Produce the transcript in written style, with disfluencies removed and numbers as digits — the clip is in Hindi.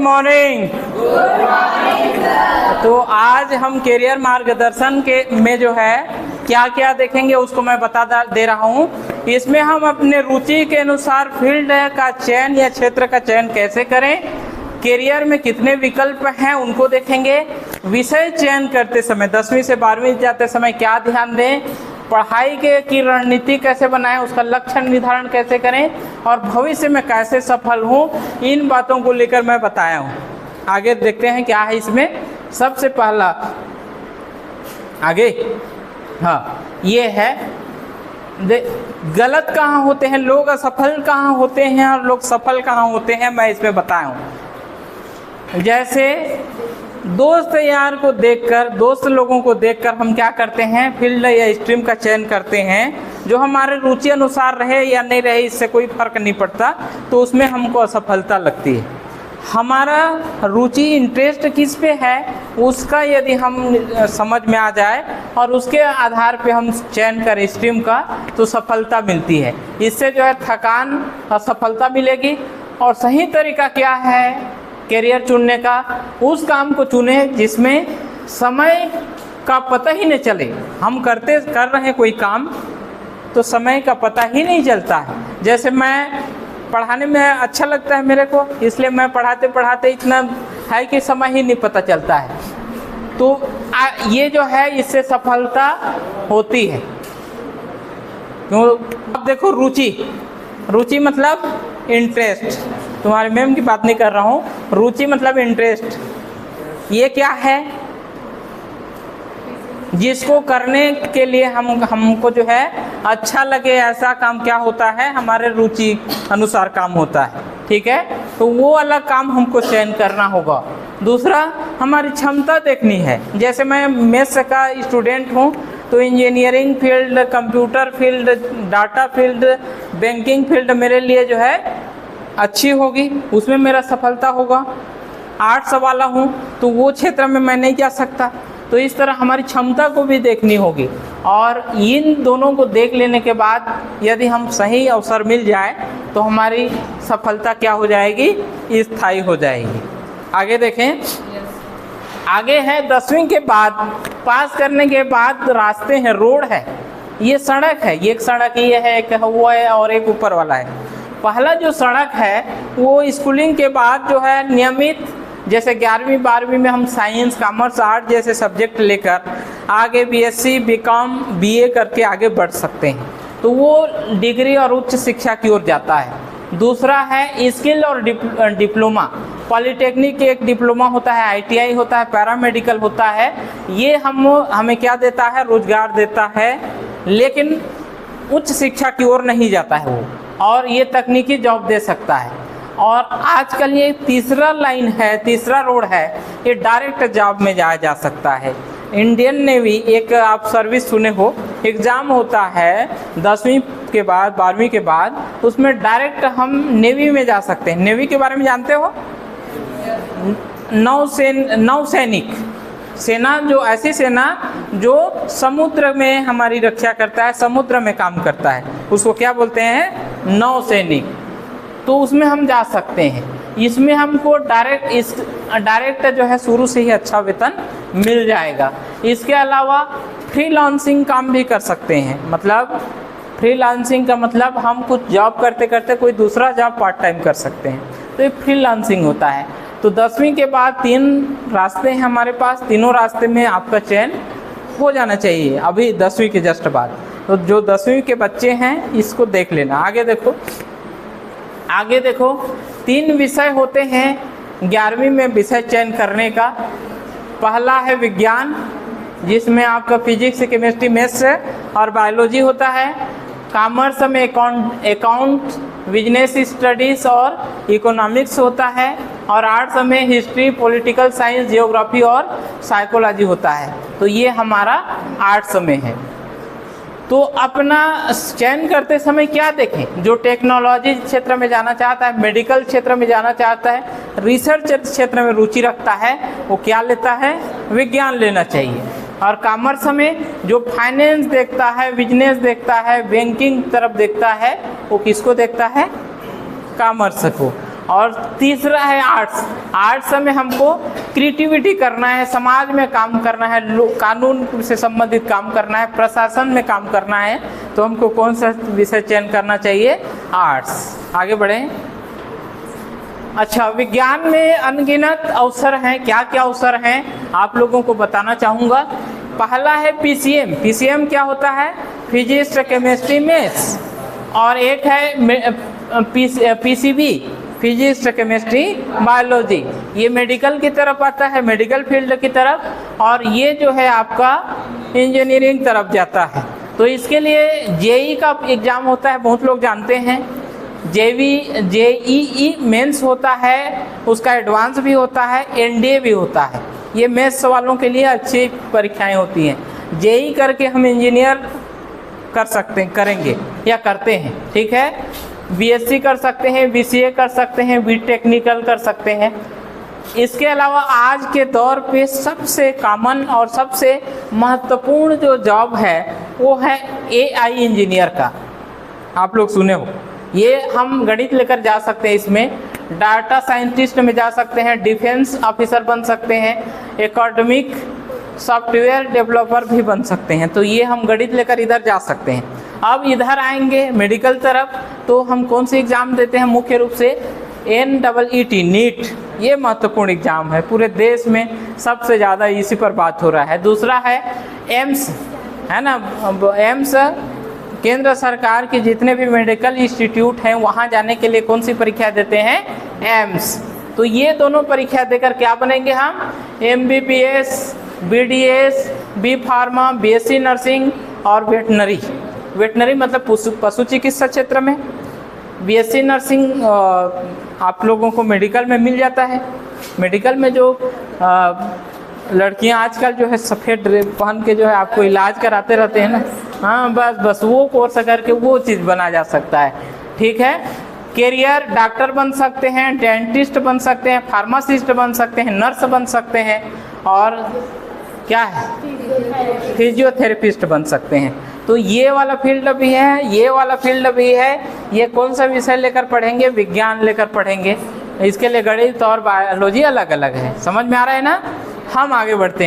मॉर्निंग। तो आज हम कैरियर मार्गदर्शन के में जो है क्या क्या देखेंगे उसको मैं बता दे रहा हूँ। इसमें हम अपने रुचि के अनुसार फील्ड का चयन या क्षेत्र का चयन कैसे करें, कैरियर में कितने विकल्प हैं उनको देखेंगे। विषय चयन करते समय 10वीं से 12वीं जाते समय क्या ध्यान दें, पढ़ाई की रणनीति कैसे बनाएं, उसका लक्ष्य निर्धारण कैसे करें और भविष्य में कैसे सफल हों, इन बातों को लेकर मैं बताया हूँ। आगे देखते हैं क्या है इसमें। सबसे पहला आगे ये है गलत कहाँ होते हैं लोग, असफल कहाँ होते हैं और लोग सफल कहाँ होते हैं, मैं इसमें बताया हूँ। जैसे दोस्त यार को देखकर, दोस्त लोगों को देखकर हम क्या करते हैं, फील्ड या स्ट्रीम का चयन करते हैं जो हमारे रुचि अनुसार रहे या नहीं रहे इससे कोई फर्क नहीं पड़ता, तो उसमें हमको असफलता लगती है। हमारा रुचि इंटरेस्ट किस पे है उसका यदि हम समझ में आ जाए और उसके आधार पे हम चयन करें स्ट्रीम का तो सफलता मिलती है। इससे जो है थकान असफलता मिलेगी। और सही तरीका क्या है कैरियर चुनने का, उस काम को चुने जिसमें समय का पता ही नहीं चले। हम कर रहे हैं कोई काम तो समय का पता ही नहीं चलता है। जैसे मैं पढ़ाने में अच्छा लगता है मेरे को, इसलिए मैं पढ़ाते पढ़ाते इतना है कि समय ही नहीं पता चलता है। तो ये जो है इससे सफलता होती है। तो अब देखो रुचि मतलब इंटरेस्ट, तुम्हारे मैम की बात नहीं कर रहा हूँ। रुचि मतलब इंटरेस्ट। ये क्या है, जिसको करने के लिए हमको जो है अच्छा लगे ऐसा काम क्या होता है, हमारे रुचि अनुसार काम होता है। ठीक है, तो वो अलग काम हमको चयन करना होगा। दूसरा हमारी क्षमता देखनी है। जैसे मैं मैथ्स का स्टूडेंट हूँ तो engineering field, computer field, data field, banking field मेरे लिए जो है अच्छी होगी, उसमें मेरा सफलता होगा। आर्ट्स वाला हूँ तो वो क्षेत्र में मैं नहीं जा सकता। तो इस तरह हमारी क्षमता को भी देखनी होगी और इन दोनों को देख लेने के बाद यदि हम सही अवसर मिल जाए तो हमारी सफलता क्या हो जाएगी, स्थायी हो जाएगी। आगे देखें। आगे है 10वीं के बाद पास करने के बाद रास्ते हैं, रोड है, ये सड़क है। एक सड़क ये है, एक वो है और एक ऊपर वाला है। पहला जो सड़क है वो स्कूलिंग के बाद जो है नियमित, जैसे 11वीं 12वीं में हम साइंस, कॉमर्स, आर्ट जैसे सब्जेक्ट लेकर आगे बीएससी, बीकॉम, बीए करके आगे बढ़ सकते हैं। तो वो डिग्री और उच्च शिक्षा की ओर जाता है। दूसरा है स्किल और डिप्लोमा। पॉलिटेक्निक एक डिप्लोमा होता है, आईटीआई होता है, पैरामेडिकल होता है। ये हमें क्या देता है, रोजगार देता है, लेकिन उच्च शिक्षा की ओर नहीं जाता है वो, और ये तकनीकी जॉब दे सकता है। और आजकल ये तीसरा लाइन है, तीसरा रोड है, ये डायरेक्ट जॉब में जाया जा सकता है। इंडियन नेवी एक आप सर्विस सुने हो, एग्ज़ाम होता है 10वीं के बाद 12वीं के बाद, उसमें डायरेक्ट हम नेवी में जा सकते हैं। नेवी के बारे में जानते हो? नौसैनिक सेना, जो ऐसी सेना जो समुद्र में हमारी रक्षा करता है, समुद्र में काम करता है, उसको क्या बोलते हैं, नौसैनिक। तो उसमें हम जा सकते हैं। इसमें हमको डायरेक्ट जो है शुरू से ही अच्छा वेतन मिल जाएगा। इसके अलावा फ्रीलांसिंग काम भी कर सकते हैं। मतलब फ्रीलांसिंग का मतलब हम कुछ जॉब करते करते कोई दूसरा जॉब पार्ट टाइम कर सकते हैं, तो ये फ्रीलांसिंग होता है। तो 10वीं के बाद 3 रास्ते हैं हमारे पास, तीनों रास्ते में आपका चयन हो जाना चाहिए अभी 10वीं के जस्ट बाद। तो जो 10वीं के बच्चे हैं इसको देख लेना। आगे देखो 3 विषय होते हैं 11वीं में विषय चयन करने का। पहला है विज्ञान, जिसमें आपका फिजिक्स, केमिस्ट्री, मैथ्स और बायोलॉजी होता है। कॉमर्स में अकाउंट, बिजनेस स्टडीज़ और इकोनॉमिक्स होता है। और आर्ट्स में हिस्ट्री, पॉलिटिकल साइंस, जियोग्राफी और साइकोलॉजी होता है। तो ये हमारा आर्ट्स में है। तो अपना चयन करते समय क्या देखें, जो टेक्नोलॉजी क्षेत्र में जाना चाहता है, मेडिकल क्षेत्र में जाना चाहता है, रिसर्च क्षेत्र में रुचि रखता है, वो क्या लेता है, विज्ञान लेना चाहिए। और कॉमर्स में जो फाइनेंस देखता है, बिजनेस देखता है, बैंकिंग तरफ देखता है, वो किसको देखता है, कॉमर्स को। और तीसरा है आर्ट्स। आर्ट्स में हमको क्रिएटिविटी करना है, समाज में काम करना है, कानून से संबंधित काम करना है, प्रशासन में काम करना है, तो हमको कौन सा विषय चयन करना चाहिए? आर्ट्स। आगे बढ़ें। अच्छा, विज्ञान में अनगिनत अवसर हैं। क्या क्या अवसर हैं आप लोगों को बताना चाहूँगा। पहला है पीसीएम। पीसीएम क्या होता है? Physics, chemistry, maths. और एक है पीसीबी, फिजिक्स, केमिस्ट्री, बायोलॉजी। ये मेडिकल की तरफ आता है, मेडिकल फील्ड की तरफ, और ये जो है आपका इंजीनियरिंग तरफ जाता है। तो इसके लिए जेई का एग्ज़ाम होता है, बहुत लोग जानते हैं। जेईई मेंस होता है, उसका एडवांस भी होता है, एनडीए भी होता है। ये मैथ्स वालों के लिए अच्छी परीक्षाएं होती हैं। जेई करके हम इंजीनियर कर सकते हैं, करेंगे या करते हैं, ठीक है। बीएससी कर सकते हैं, बीसीए कर सकते हैं, बी टेक्निकल कर सकते हैं। इसके अलावा आज के दौर पे सबसे कॉमन और सबसे महत्वपूर्ण जो जॉब है वो है एआई इंजीनियर का। आप लोग सुने हो, ये हम गणित लेकर जा सकते हैं, इसमें डाटा साइंटिस्ट में जा सकते हैं, डिफेंस ऑफिसर बन सकते हैं, एकेडमिक सॉफ्टवेयर डेवलपर भी बन सकते हैं। तो ये हम गणित लेकर इधर जा सकते हैं। अब इधर आएंगे मेडिकल तरफ, तो हम कौन सी एग्ज़ाम देते हैं? मुख्य रूप से NEET, नीट। ये महत्वपूर्ण एग्ज़ाम है, पूरे देश में सबसे ज़्यादा इसी पर बात हो रहा है। दूसरा है एम्स, है ना। एम्स केंद्र सरकार के जितने भी मेडिकल इंस्टीट्यूट हैं वहाँ जाने के लिए कौन सी परीक्षा देते हैं? एम्स। तो ये दोनों परीक्षा देकर क्या बनेंगे हम? MBBS, BDS, B pharma, BSc nursing और वेटनरी। वेटनरी मतलब पशु चिकित्सा क्षेत्र में। BSc नर्सिंग आप लोगों को मेडिकल में मिल जाता है। मेडिकल में जो लड़कियां आजकल जो है सफ़ेद ड्रेस पहन के जो है आपको इलाज कराते रहते हैं ना, हाँ बस वो कोर्स करके वो चीज़ बना जा सकता है, ठीक है। कैरियर डॉक्टर बन सकते हैं, डेंटिस्ट बन सकते हैं, फार्मासिस्ट बन सकते हैं, नर्स बन सकते हैं, और क्या है, फिजियोथेरेपिस्ट बन सकते हैं। तो ये वाला फील्ड भी है, ये वाला फील्ड भी है। ये कौन सा विषय लेकर पढ़ेंगे? विज्ञान लेकर पढ़ेंगे। इसके लिए गणित और बायोलॉजी अलग अलग है। समझ में आ रहा है ना? हम आगे बढ़ते हैं।